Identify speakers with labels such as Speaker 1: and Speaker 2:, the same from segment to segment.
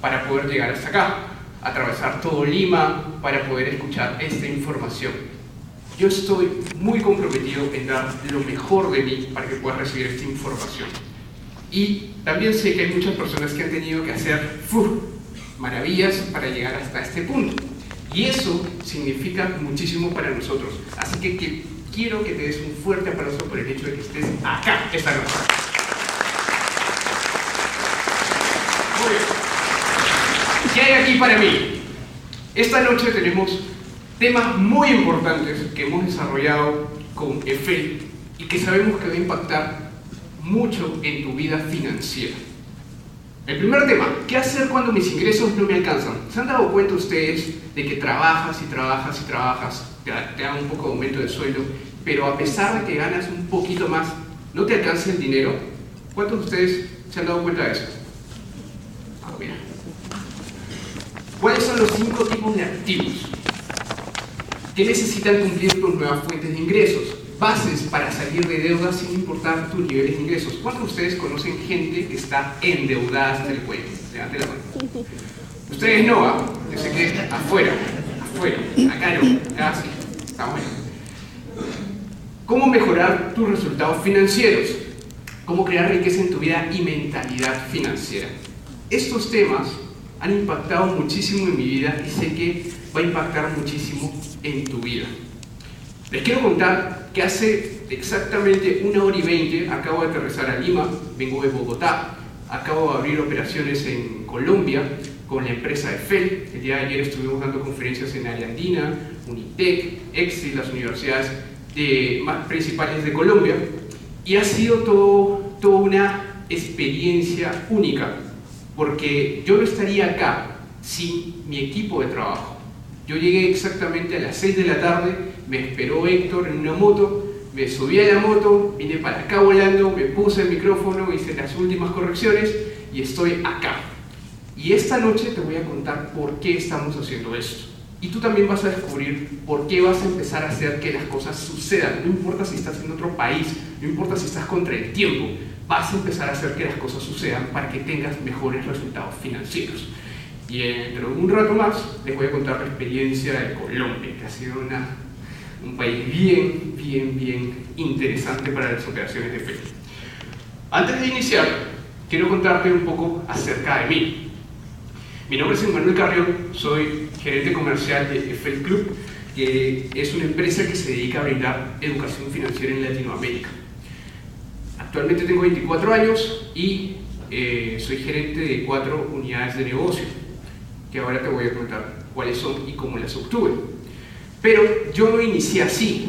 Speaker 1: para poder llegar hasta acá, atravesar todo Lima para poder escuchar esta información. Yo estoy muy comprometido en dar lo mejor de mí para que puedas recibir esta información. Y también sé que hay muchas personas que han tenido que hacer maravillas para llegar hasta este punto. Y eso significa muchísimo para nosotros. Así que quiero que te des un fuerte aplauso por el hecho de que estés acá esta noche. Muy bien. ¿Qué hay aquí para mí? Esta noche tenemos temas muy importantes que hemos desarrollado con EFEL y que sabemos que va a impactar mucho en tu vida financiera. El primer tema, ¿qué hacer cuando mis ingresos no me alcanzan? ¿Se han dado cuenta ustedes de que trabajas y trabajas y trabajas, te dan un poco de aumento de sueldo, pero a pesar de que ganas un poquito más, no te alcanza el dinero? ¿Cuántos de ustedes se han dado cuenta de eso? Mira. ¿Cuáles son los 5 tipos de activos que necesitan cumplir tus nuevas fuentes de ingresos? Bases para salir de deudas sin importar tus niveles de ingresos. ¿Cuántos de ustedes conocen gente que está endeudada hasta el cuello? Levante la mano. Ustedes no, ¿ah? Yo sé que afuera, acá no, acá sí, está bueno. ¿Cómo mejorar tus resultados financieros? ¿Cómo crear riqueza en tu vida y mentalidad financiera? Estos temas han impactado muchísimo en mi vida y sé que va a impactar muchísimo en tu vida. Les quiero contar que hace exactamente 1 hora y 20 acabo de aterrizar a Lima, vengo de Bogotá, acabo de abrir operaciones en Colombia con la empresa EFEL. El día de ayer estuvimos dando conferencias en Área Andina, Unitec, EXI, las universidades más principales de Colombia, y ha sido toda una experiencia única, porque yo no estaría acá sin mi equipo de trabajo. Yo llegué exactamente a las 6 de la tarde, me esperó Héctor en una moto, me subí a la moto, vine para acá volando, me puse el micrófono, hice las últimas correcciones y estoy acá. Y esta noche te voy a contar por qué estamos haciendo esto. Y tú también vas a descubrir por qué vas a empezar a hacer que las cosas sucedan. No importa si estás en otro país, no importa si estás contra el tiempo, vas a empezar a hacer que las cosas sucedan para que tengas mejores resultados financieros. Y dentro de un rato más les voy a contar la experiencia de Colombia, que ha sido un país bien interesante para las operaciones de fe. Antes de iniciar, quiero contarte un poco acerca de mí. Mi nombre es Emmanuel Carrión, soy gerente comercial de EFEL Club, que es una empresa que se dedica a brindar educación financiera en Latinoamérica. Actualmente tengo 24 años y soy gerente de 4 unidades de negocio, que ahora te voy a contar cuáles son y cómo las obtuve. Pero yo no inicié así.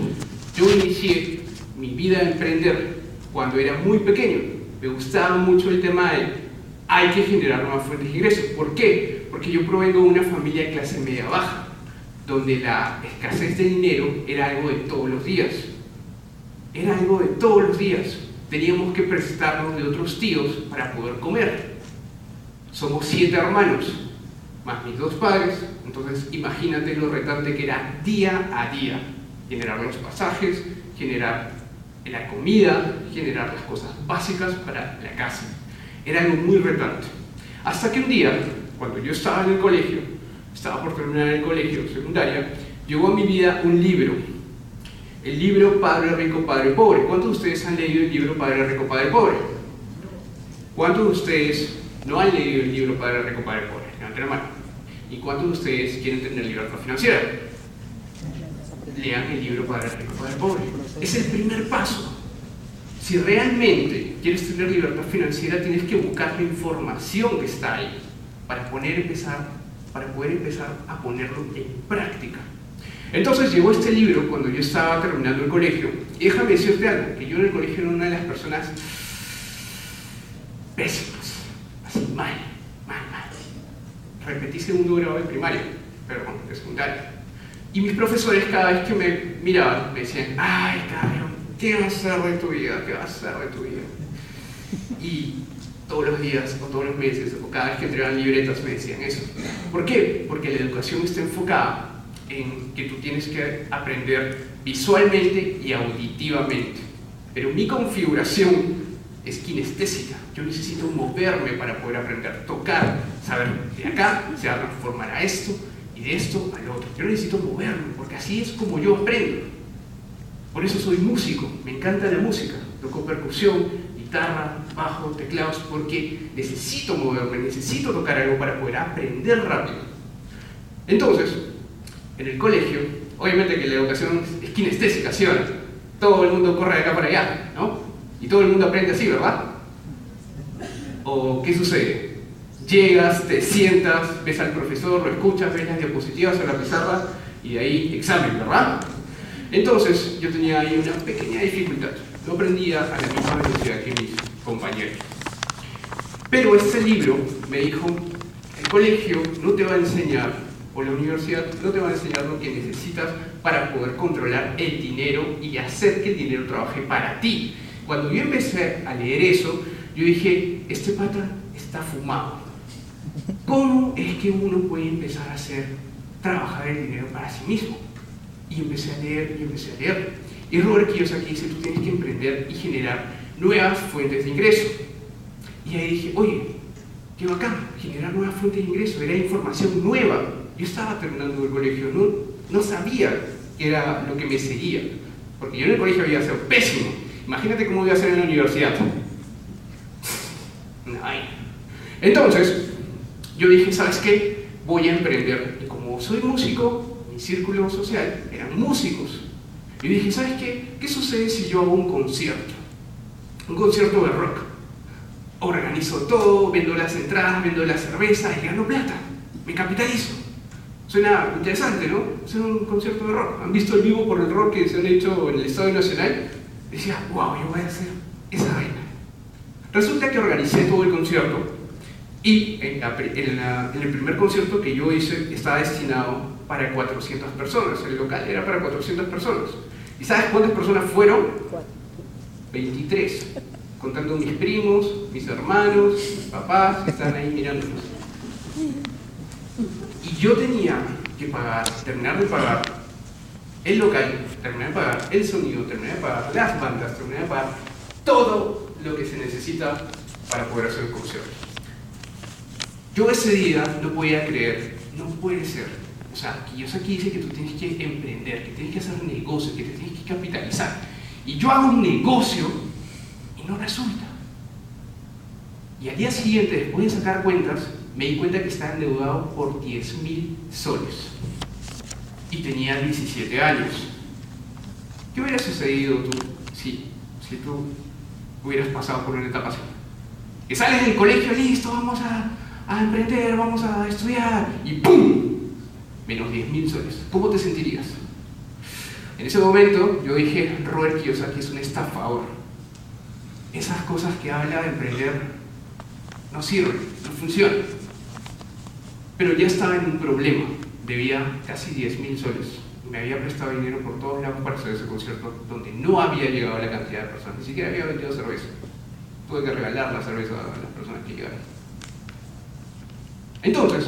Speaker 1: Yo inicié mi vida de emprender cuando era muy pequeño. Me gustaba mucho el tema de hay que generar nuevas fuentes de ingresos. ¿Por qué? Porque yo provengo de una familia de clase media baja, donde la escasez de dinero era algo de todos los días. Era algo de todos los días. Teníamos que prestarnos de otros tíos para poder comer. Somos 7 hermanos, más mis 2 padres, entonces imagínate lo retante que era día a día. Generar los pasajes, generar la comida, generar las cosas básicas para la casa. Era algo muy retante. Hasta que un día, cuando yo estaba en el colegio, estaba por terminar el colegio secundaria, llegó a mi vida un libro. El libro Padre Rico, Padre Pobre. ¿Cuántos de ustedes han leído el libro Padre Rico, Padre Pobre? ¿Cuántos de ustedes no han leído el libro Padre Rico, Padre Pobre? Levanten la mano. ¿Y cuántos de ustedes quieren tener libertad financiera? Lean el libro Padre Rico, Padre Pobre. Es el primer paso. Si realmente quieres tener libertad financiera, tienes que buscar la información que está ahí para poder empezar a ponerlo en práctica. Entonces llegó este libro cuando yo estaba terminando el colegio. Y déjame decirte algo, que yo en el colegio era una de las personas pésimas, así mal. Repetí segundo grado de primaria, perdón, de secundaria. Y mis profesores cada vez que me miraban me decían, ay, cabrón, ¿qué vas a hacer de tu vida? ¿Qué vas a hacer de tu vida? Y todos los días, o todos los meses, o cada vez que entregaban libretas me decían eso. ¿Por qué? Porque la educación está enfocada en que tú tienes que aprender visualmente y auditivamente. Pero mi configuración es kinestésica. Yo necesito moverme para poder aprender, tocar, saber que de acá se va a transformar a esto y de esto al otro. Yo necesito moverme, porque así es como yo aprendo. Por eso soy músico, me encanta la música. Toco percusión, guitarra, bajo, teclados, porque necesito moverme, necesito tocar algo para poder aprender rápido. Entonces, en el colegio, obviamente que la educación es kinestésica, ¿sí o no? Todo el mundo corre de acá para allá, ¿no? Y todo el mundo aprende así, ¿verdad? ¿O qué sucede? Llegas, te sientas, ves al profesor, lo escuchas, ves las diapositivas en la pizarra y de ahí examen, ¿verdad? Entonces yo tenía ahí una pequeña dificultad. No aprendía a la misma velocidad que mis compañeros. Pero este libro me dijo, el colegio no te va a enseñar, o la universidad no te va a enseñar lo que necesitas para poder controlar el dinero y hacer que el dinero trabaje para ti. Cuando yo empecé a leer eso, yo dije, este pata está fumado. ¿Cómo es que uno puede empezar a trabajar el dinero para sí mismo? Y empecé a leer, y empecé a leer. Y Robert Kiyosaki dice, tú tienes que emprender y generar nuevas fuentes de ingreso. Y ahí dije, oye, qué bacán, generar nuevas fuentes de ingreso, era información nueva. Yo estaba terminando el colegio, no sabía qué era lo que me seguía. Porque yo en el colegio había sido pésimo. Imagínate cómo iba a ser en la universidad. Ay. Entonces, yo dije, ¿sabes qué? Voy a emprender. Y como soy músico, mi círculo social eran músicos. Y dije, ¿sabes qué? ¿Qué sucede si yo hago un concierto? Un concierto de rock. Organizo todo, vendo las entradas, vendo la cerveza y gano plata. Me capitalizo. Suena interesante, ¿no? Hacer un concierto de rock. ¿Han visto el vivo por el rock que se han hecho en el Estadio Nacional? Decía, wow, yo voy a hacer esa vaina. Resulta que organicé todo el concierto y en el primer concierto que yo hice estaba destinado para 400 personas. El local era para 400 personas. ¿Y sabes cuántas personas fueron? 23. Contando mis primos, mis hermanos, mis papás, que están ahí mirándonos. Y yo tenía que terminar de pagar el local, terminar de pagar el sonido, terminar de pagar las bandas, terminar de pagar todo lo que se necesita para poder hacer el concierto. Yo ese día no podía creer, no puede ser. O sea, Kiyosaki dice que tú tienes que emprender, que tienes que hacer negocio, que te tienes que capitalizar. Y yo hago un negocio y no resulta. Y al día siguiente, después de sacar cuentas, me di cuenta que estaba endeudado por 10.000 soles. Y tenía 17 años. ¿Qué hubiera sucedido tú si tú hubieras pasado por una etapa así? Que sales del colegio, listo, vamos a emprender, vamos a estudiar, y ¡pum! Menos 10.000 soles. ¿Cómo te sentirías? En ese momento yo dije, Robert Kiyosaki es un estafador. Esas cosas que habla de emprender no sirven, no funcionan. Pero ya estaba en un problema. Debía casi 10.000 soles. Me había prestado dinero por todos lados para hacer ese concierto donde no había llegado la cantidad de personas. Ni siquiera había vendido cerveza. Tuve que regalar la cerveza a las personas que llegaron. Entonces,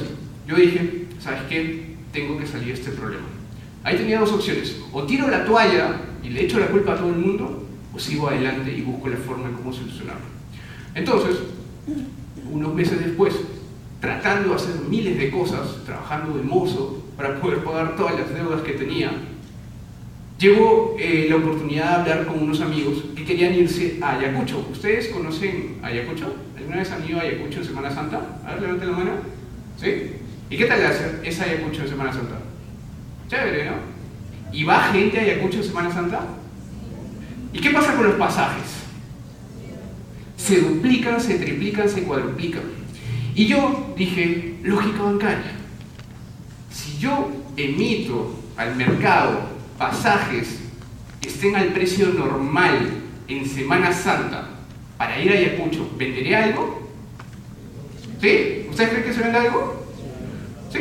Speaker 1: yo dije, ¿sabes qué? Tengo que salir de este problema. Ahí tenía dos opciones. O tiro la toalla y le echo la culpa a todo el mundo, o sigo adelante y busco la forma de cómo solucionarlo. Entonces, unos meses después, tratando de hacer miles de cosas, trabajando de mozo para poder pagar todas las deudas que tenía, llegó la oportunidad de hablar con unos amigos que querían irse a Ayacucho. ¿Ustedes conocen Ayacucho? ¿Alguna vez han ido a Ayacucho en Semana Santa? A ver, levanten la mano. ¿Sí? ¿Y qué tal es Ayacucho en Semana Santa? Chévere, ¿no? ¿Y va gente a Ayacucho en Semana Santa? ¿Y qué pasa con los pasajes? Se duplican, se triplican, se cuadruplican. Y yo dije, lógica bancaria. Si yo emito al mercado pasajes que estén al precio normal en Semana Santa para ir a Ayacucho, ¿venderé algo? ¿Sí? ¿Ustedes creen que se vende algo? ¿Sí?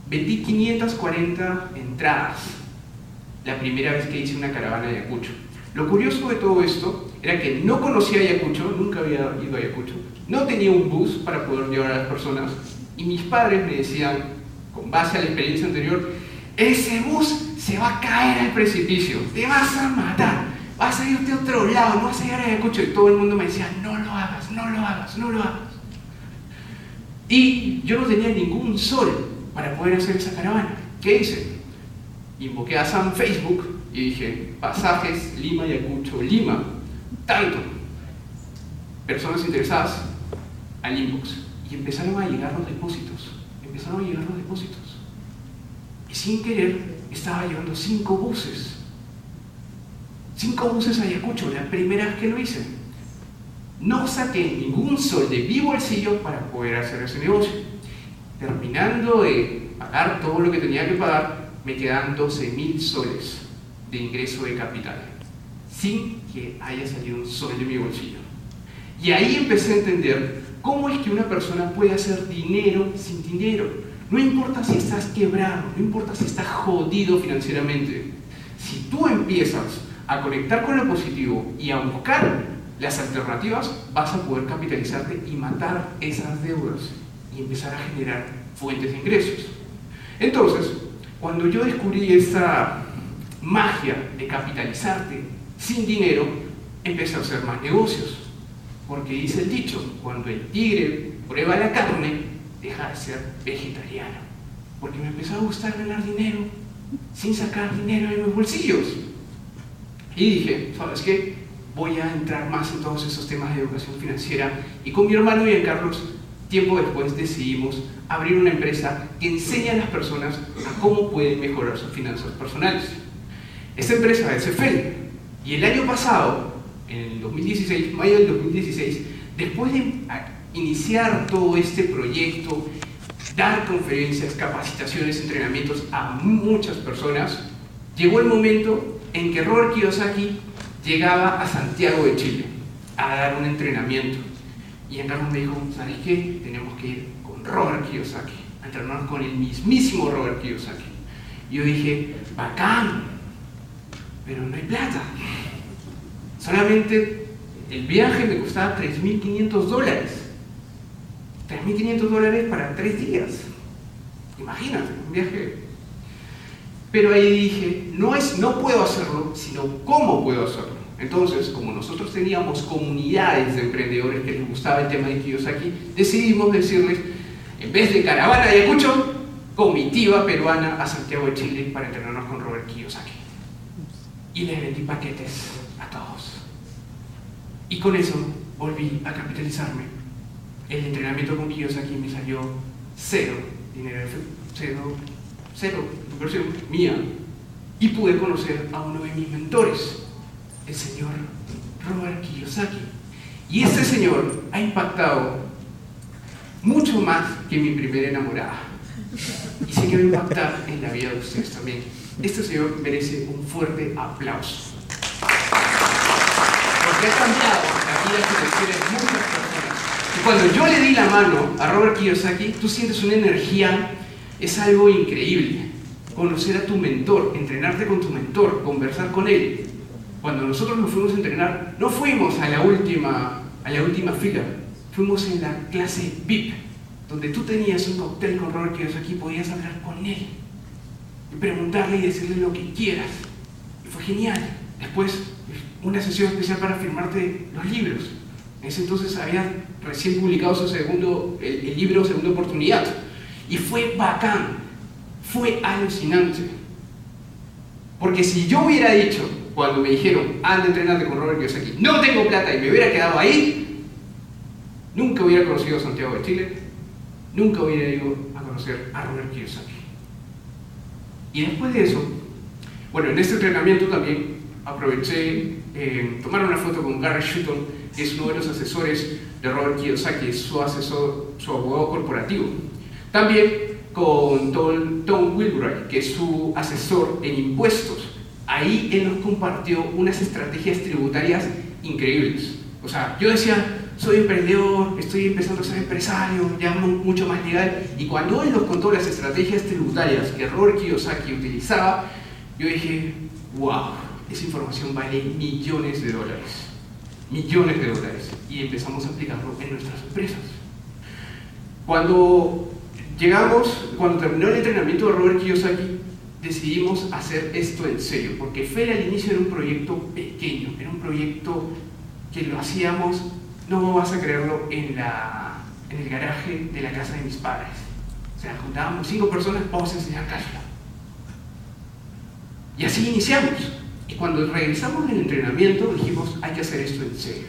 Speaker 1: Vendí 540 entradas la primera vez que hice una caravana de Ayacucho. Lo curioso de todo esto era que no conocía Ayacucho, nunca había ido a Ayacucho, no tenía un bus para poder llevar a las personas, y mis padres me decían, con base a la experiencia anterior, ese bus se va a caer al precipicio, te vas a matar, vas a irte a otro lado, no vas a llegar a Ayacucho. Y todo el mundo me decía, no lo hagas, no lo hagas, no lo hagas. Y yo no tenía ningún sol para poder hacer esa caravana. ¿Qué hice? Invoqué a Sam Facebook y dije, pasajes Lima, Ayacucho, Lima, tanto. Personas interesadas al inbox. Y empezaron a llegar los depósitos. Y sin querer, estaba llevando 5 buses. 5 buses a Ayacucho, la primera vez que lo hice. No saqué ningún sol de mi bolsillo para poder hacer ese negocio. Terminando de pagar todo lo que tenía que pagar, me quedan 12.000 soles de ingreso de capital, sin que haya salido un sol de mi bolsillo. Y ahí empecé a entender cómo es que una persona puede hacer dinero sin dinero. No importa si estás quebrado, no importa si estás jodido financieramente. Si tú empiezas a conectar con lo positivo y a buscar las alternativas, vas a poder capitalizarte y matar esas deudas y empezar a generar fuentes de ingresos. Entonces, cuando yo descubrí esta magia de capitalizarte sin dinero, empecé a hacer más negocios. Porque dice el dicho, cuando el tigre prueba la carne, deja de ser vegetariano. Porque me empezó a gustar ganar dinero sin sacar dinero de mis bolsillos. Y dije, ¿sabes qué? Voy a entrar más en todos esos temas de educación financiera. Y con mi hermano Carlos, tiempo después decidimos abrir una empresa que enseña a las personas a cómo pueden mejorar sus finanzas personales. Esta empresa es Efel. Y el año pasado, en el 2016, mayo del 2016, después de iniciar todo este proyecto, dar conferencias, capacitaciones, entrenamientos a muchas personas, llegó el momento en que Robert Kiyosaki llegaba a Santiago de Chile a dar un entrenamiento. Y Carlos me dijo, ¿sabes qué? Tenemos que ir con Robert Kiyosaki, a entrenarnos con el mismísimo Robert Kiyosaki. Y yo dije, bacán, pero no hay plata. Solamente el viaje me costaba $3.500. $3.500 para 3 días. Imagínate, un viaje. Pero ahí dije, no puedo hacerlo, sino cómo puedo hacerlo. Entonces, como nosotros teníamos comunidades de emprendedores que les gustaba el tema de Kiyosaki, decidimos decirles, en vez de caravana de Ayacucho, comitiva peruana a Santiago de Chile para entrenarnos con Robert Kiyosaki. Y les vendí paquetes a todos. Y con eso volví a capitalizarme. El entrenamiento con Kiyosaki me salió cero dinero, cero inversión mía. Y pude conocer a uno de mis mentores, el señor Robert Kiyosaki. Y este señor ha impactado mucho más que mi primera enamorada. Y sé que va a impactar en la vida de ustedes también. Este señor merece un fuerte aplauso. Porque ha cambiado la vida financiera de muchas personas. Y cuando yo le di la mano a Robert Kiyosaki, tú sientes una energía, es algo increíble. Conocer a tu mentor, entrenarte con tu mentor, conversar con él. Cuando nosotros nos fuimos a entrenar, no fuimos a la última fila, fuimos en la clase VIP, donde tú tenías un cóctel con Robert Kiyosaki y podías hablar con él y preguntarle y decirle lo que quieras. Y fue genial. Después, una sesión especial para firmarte los libros. En ese entonces había recién publicado el libro Segunda Oportunidad. Y fue bacán, fue alucinante. Porque si yo hubiera dicho, cuando me dijeron, anda a entrenarte con Robert Kiyosaki, no tengo plata y me hubiera quedado ahí, nunca hubiera conocido a Santiago de Chile, nunca hubiera ido a conocer a Robert Kiyosaki. Y después de eso, bueno, en este entrenamiento también aproveché tomar una foto con Gary Shutton, que es uno de los asesores de Robert Kiyosaki, es su asesor, su abogado corporativo. También con Tom Wilbright, que es su asesor en impuestos. Ahí él nos compartió unas estrategias tributarias increíbles. O sea, yo decía, soy emprendedor, estoy empezando a ser empresario, ya mucho más legal. Y cuando él nos contó las estrategias tributarias que Robert Kiyosaki utilizaba, yo dije, wow, esa información vale millones de dólares. Millones de dólares. Y empezamos a aplicarlo en nuestras empresas. Cuando terminó el entrenamiento de Robert Kiyosaki, decidimos hacer esto en serio, porque FEL al inicio era un proyecto pequeño, era un proyecto que lo hacíamos, no vas a creerlo, en la en el garaje de la casa de mis padres. O sea, juntábamos 5 personas, vamos a enseñar cálculo. Y así iniciamos. Y cuando regresamos del entrenamiento dijimos, hay que hacer esto en serio.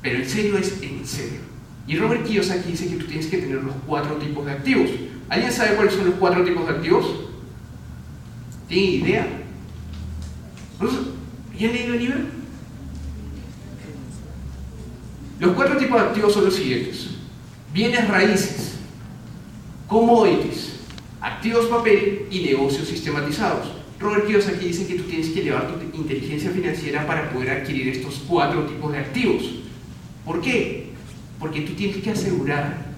Speaker 1: Pero en serio es en serio. Y Robert Kiyosaki dice que tú tienes que tener los 4 tipos de activos. ¿Alguien sabe cuáles son los 4 tipos de activos? ¿Tienen idea? ¿Ya han leído el libro? Los 4 tipos de activos son los siguientes: bienes raíces, commodities, activos papel y negocios sistematizados. Robert Kiyosaki dice que tú tienes que elevar tu inteligencia financiera para poder adquirir estos 4 tipos de activos. ¿Por qué? Porque tú tienes que asegurar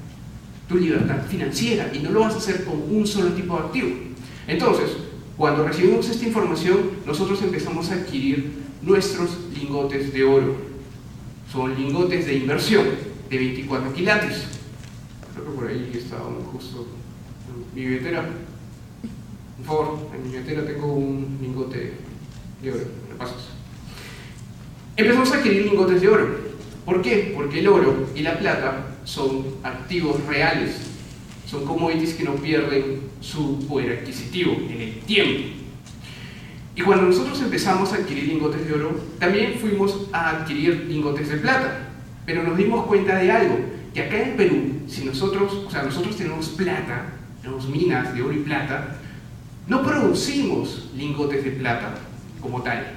Speaker 1: tu libertad financiera y no lo vas a hacer con un solo tipo de activo. Entonces, cuando recibimos esta información, nosotros empezamos a adquirir nuestros lingotes de oro. Son lingotes de inversión de 24 quilates. Creo que por ahí está justo en mi billetera. Por favor, en mi billetera tengo un lingote de oro. ¿Me pasas? Empezamos a adquirir lingotes de oro. ¿Por qué? Porque el oro y la plata son activos reales. Son commodities que no pierden su poder adquisitivo en el tiempo. Y cuando nosotros empezamos a adquirir lingotes de oro, también fuimos a adquirir lingotes de plata. Pero nos dimos cuenta de algo, que acá en Perú, si nosotros tenemos plata, tenemos minas de oro y plata, no producimos lingotes de plata como tal.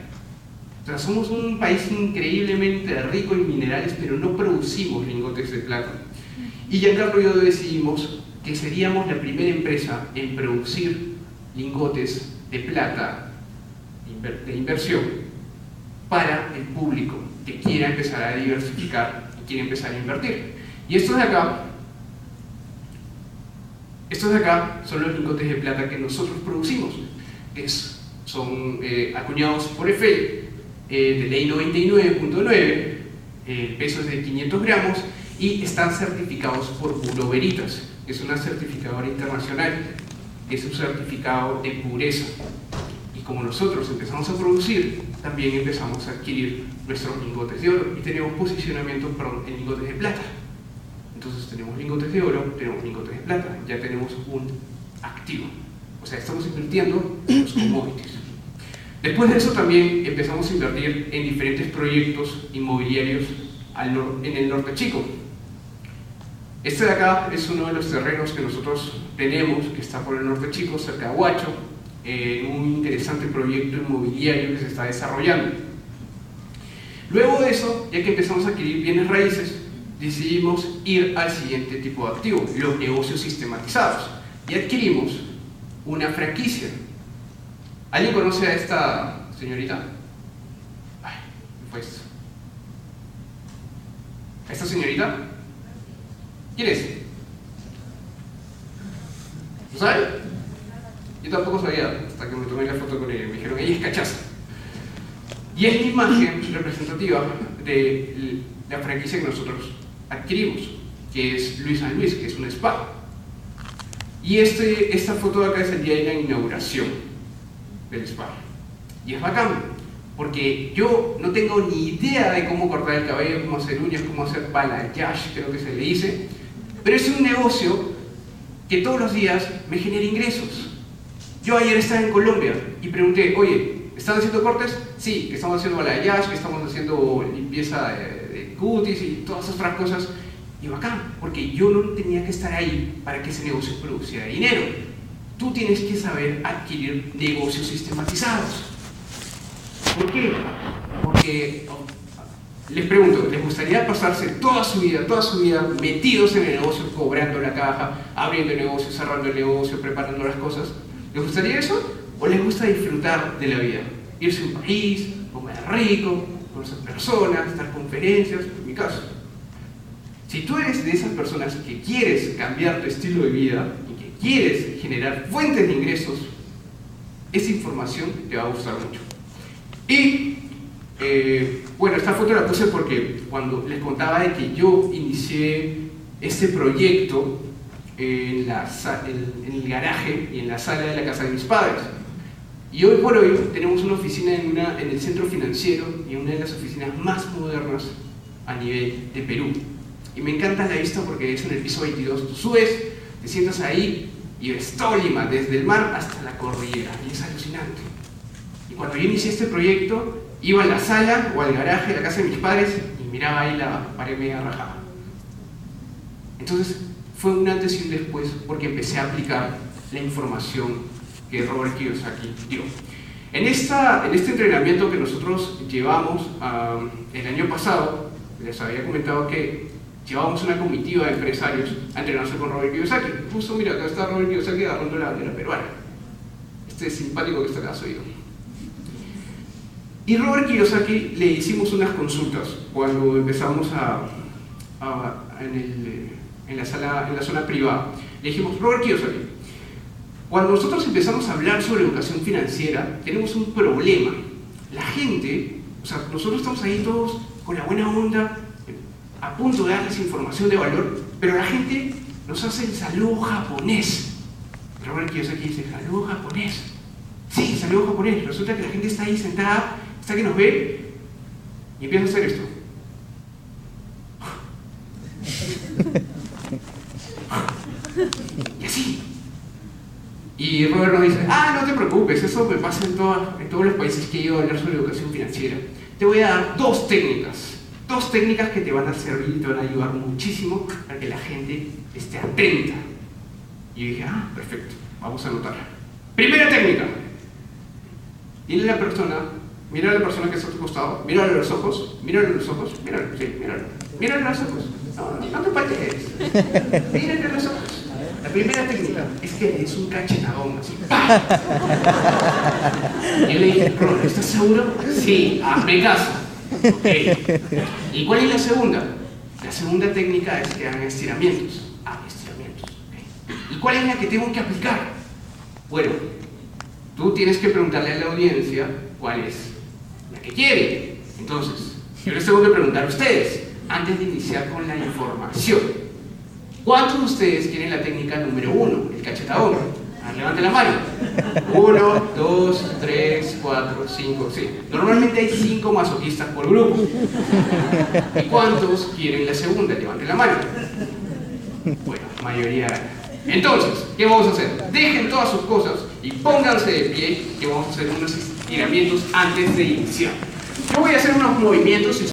Speaker 1: O sea, somos un país increíblemente rico en minerales, pero no producimos lingotes de plata. Y Giancarlo y yo decidimos que seríamos la primera empresa en producir lingotes de plata de inversión para el público que quiera empezar a diversificar y quiere empezar a invertir. Y estos de acá son los lingotes de plata que nosotros producimos. Son acuñados por Eiffel, de ley 99.9, el peso es de 500 gramos y están certificados por Bureau Veritas, que es una certificadora internacional, que es un certificado de pureza. Y como nosotros empezamos a producir, también empezamos a adquirir nuestros lingotes de oro y tenemos posicionamiento en lingotes de plata. Entonces tenemos lingotes de oro, tenemos lingotes de plata, ya tenemos un activo. O sea, estamos invirtiendo en los commodities. Después de eso también empezamos a invertir en diferentes proyectos inmobiliarios en el Norte Chico. Este de acá es uno de los terrenos que nosotros tenemos, que está por el Norte Chico, cerca de Huacho, en un interesante proyecto inmobiliario que se está desarrollando. Luego de eso, ya que empezamos a adquirir bienes raíces, decidimos ir al siguiente tipo de activo, los negocios sistematizados, y adquirimos una franquicia. ¿Alguien conoce a esta señorita? Ay, ¿qué fue esto? ¿A esta señorita? ¿Quién es? ¿Lo sabe? Yo tampoco sabía hasta que me tomé la foto con ella. Me dijeron, ella es cachaza. Y es la imagen representativa de la franquicia que nosotros adquirimos, que es Luis San Luis, que es un spa. Y esta foto de acá es el día de la inauguración del spa. Y es bacán, porque yo no tengo ni idea de cómo cortar el cabello, cómo hacer uñas, cómo hacer balayage, creo que se le dice, pero es un negocio que todos los días me genera ingresos. Yo ayer estaba en Colombia y pregunté, oye, ¿están haciendo cortes? Sí, que estamos haciendo balayage, que estamos haciendo limpieza de cutis y todas esas otras cosas. Y bacán, porque yo no tenía que estar ahí para que ese negocio produciera dinero. Tú tienes que saber adquirir negocios sistematizados. ¿Por qué? Porque, les pregunto, ¿les gustaría pasarse toda su vida metidos en el negocio, cobrando la caja, abriendo el negocio, cerrando el negocio, preparando las cosas? ¿Les gustaría eso? ¿O les gusta disfrutar de la vida? Irse a un país, comer rico, conocer personas, dar conferencias, en mi caso. Si tú eres de esas personas que quieres cambiar tu estilo de vida y que quieres generar fuentes de ingresos, esa información te va a gustar mucho. Y bueno, esta foto la puse porque cuando les contaba de que yo inicié este proyecto en el garaje y en la sala de la casa de mis padres. Y hoy por hoy tenemos una oficina en el centro financiero y una de las oficinas más modernas a nivel de Perú. y me encanta la vista porque es en el piso 22. Tú subes, te sientas ahí y ves todo Lima, desde el mar hasta la cordillera, y es alucinante. Y cuando yo inicié este proyecto, iba a la sala o al garaje de la casa de mis padres y miraba ahí la pared media rajada. Entonces fue un antes y un después porque empecé a aplicar la información que Robert Kiyosaki dio. En este entrenamiento que nosotros llevamos el año pasado, les había comentado que llevábamos una comitiva de empresarios a entrenarse con Robert Kiyosaki. Justo mira, acá está Robert Kiyosaki agarrando la bandera peruana. Este simpático que está acá soy yo. Y Robert Kiyosaki le hicimos unas consultas cuando empezamos en la zona privada. Le dijimos, Robert Kiyosaki, cuando nosotros empezamos a hablar sobre educación financiera, tenemos un problema. La gente, o sea, nosotros estamos ahí todos con la buena onda, a punto de darles información de valor, pero la gente nos hace el saludo japonés. Robert Kiyosaki dice, saludo japonés. Sí, saludo japonés. Resulta que la gente está ahí sentada, está que nos ve y empieza a hacer esto. Y así. Y Robert nos dice, no te preocupes, eso me pasa en todos los países que he ido a hablar sobre educación financiera. Te voy a dar dos técnicas que te van a servir y te van a ayudar muchísimo para que la gente esté atenta. Y yo dije, perfecto, vamos a anotarla. Primera técnica. Dile a la persona, mira a la persona que está a tu costado, míralo a los ojos, míralo a los ojos, míralo a los ojos. No te patees. Míralo a los ojos. La primera técnica es que es un cachetadón, así. ¡Pah! Y yo le dije, Robert, ¿estás seguro? Sí, hazme caso. Okay. ¿Y cuál es la segunda? La segunda técnica es que hagan estiramientos. Okay. ¿Y cuál es la que tengo que aplicar? Bueno, tú tienes que preguntarle a la audiencia cuál es la que quiere. Entonces, yo les tengo que preguntar a ustedes, antes de iniciar con la información, ¿cuántos de ustedes quieren la técnica número 1, el cachetadón? Levante la mano. 1, 2, 3, 4, 5, sí. Normalmente hay 5 masoquistas por grupo. ¿Y cuántos quieren la segunda? Levante la mano. Bueno, mayoría. Entonces, ¿qué vamos a hacer? Dejen todas sus cosas y pónganse de pie, que vamos a hacer unos estiramientos antes de iniciar. Yo voy a hacer unos movimientos